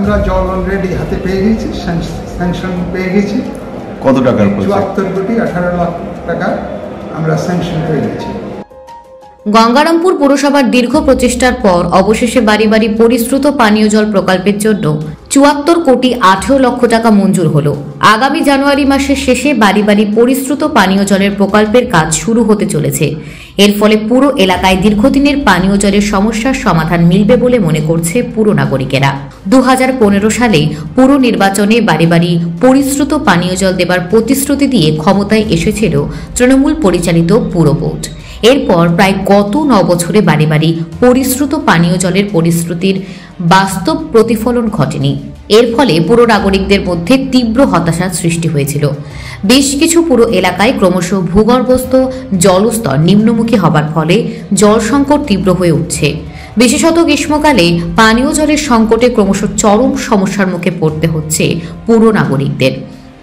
আমরা জল অলরেডি হাতে পেয়ে গেছি, স্যাংশন পেয়ে গেছি। কত টাকার? ৭৪ কোটি ১৮ লাখ টাকা আমরা স্যাংশন পেয়ে গেছি। গঙ্গারামপুর পুরসভার দীর্ঘ প্রচেষ্টার পর অবশেষে বাড়ি বাড়ি পরিশ্রুত পানীয় জল প্রকল্পের জন্য ৭৪ কোটি ১৮ লক্ষ টাকা মঞ্জুর হলো। আগামী জানুয়ারি মাসের শেষে বাড়ি বাড়ি পরিশ্রুত পানীয় জলের প্রকল্পের কাজ শুরু হতে চলেছে। এর ফলে পুরো এলাকায় দীর্ঘদিনের পানীয় জলের সমস্যার সমাধান মিলবে বলে মনে করছে পুর নাগরিকেরা। ২০১৫ সালে পুর নির্বাচনে বাড়ি বাড়ি পরিশ্রুত পানীয় জল দেবার প্রতিশ্রুতি দিয়ে ক্ষমতায় এসেছিল তৃণমূল পরিচালিত পুর বোর্ড। এরপর প্রায় গত ৯ বছরে বাড়ি বাড়ি পরিশ্রুত পানীয় জলের প্রতিশ্রুতির বাস্তব প্রতিফলন ঘটেনি। এর ফলে পুর নাগরিকদের মধ্যে তীব্র হতাশার সৃষ্টি হয়েছিল। বেশ কিছু পুরো এলাকায় ক্রমশ ভূগর্ভস্থ জলস্তর নিম্নমুখী হবার ফলে জল সংকট তীব্র হয়ে উঠছে। বিশেষত গ্রীষ্মকালে পানীয় জলের সংকটে ক্রমশ চরম সমস্যার মুখে পড়তে হচ্ছে পুর নাগরিকদের।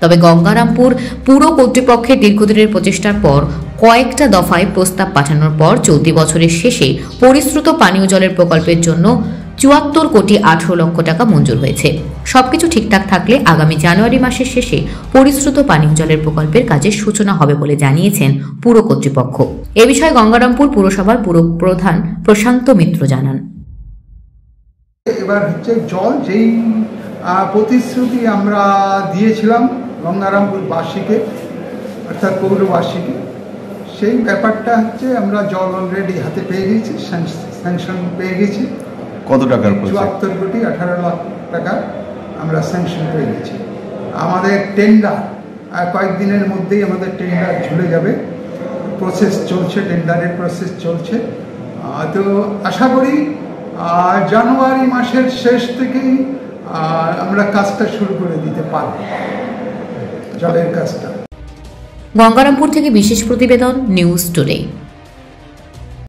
তবে গঙ্গারামপুর পুর কর্তৃপক্ষের দীর্ঘদিনের প্রচেষ্টার পর কয়েকটা দফায় প্রস্তাব পাঠানোর পর চলতি বছরের শেষে পরিশ্রুত পানীয় জলের প্রকল্পের জন্য ৭৪ কোটি ১৮ লক্ষ টাকা মঞ্জুর হয়েছে। সবকিছু ঠিকঠাক থাকলে আগামী জানুয়ারি মাসের শেষে পরিশ্রুত পানীয় জলের প্রকল্পের কাজের সূচনা হবে বলে জানিয়েছেন পুর কর্তৃপক্ষ। এ বিষয়ে গঙ্গারামপুর পুরসভার পুর প্রধান প্রশান্ত মিত্র জানান, এবার হচ্ছে জল যেই প্রতিশ্রুতি আমরা দিয়েছিলাম গঙ্গারামপুরবাসীকে অর্থাৎ পৌরবাসীকে, সেই ব্যাপারটা হচ্ছে আমরা জল অলরেডি হাতে পেয়ে গেছি, স্যাংশন পেয়ে গেছি। কত টাকার? ৭৪ কোটি ১৮ লাখ টাকা আমরা স্যাংশন পেয়ে গেছি। আমাদের টেন্ডার কয়েকদিনের মধ্যেই আমাদের টেন্ডার ঝুলে যাবে, প্রসেস চলছে, টেন্ডারের প্রসেস চলছে। তো আশা করি জানুয়ারি মাসের শেষ থেকেই আমরা কাজটা শুরু করে দিতে পারব, জলের কাজটা। গঙ্গারামপুর থেকে বিশেষ প্রতিবেদন, নিউজ টুডে।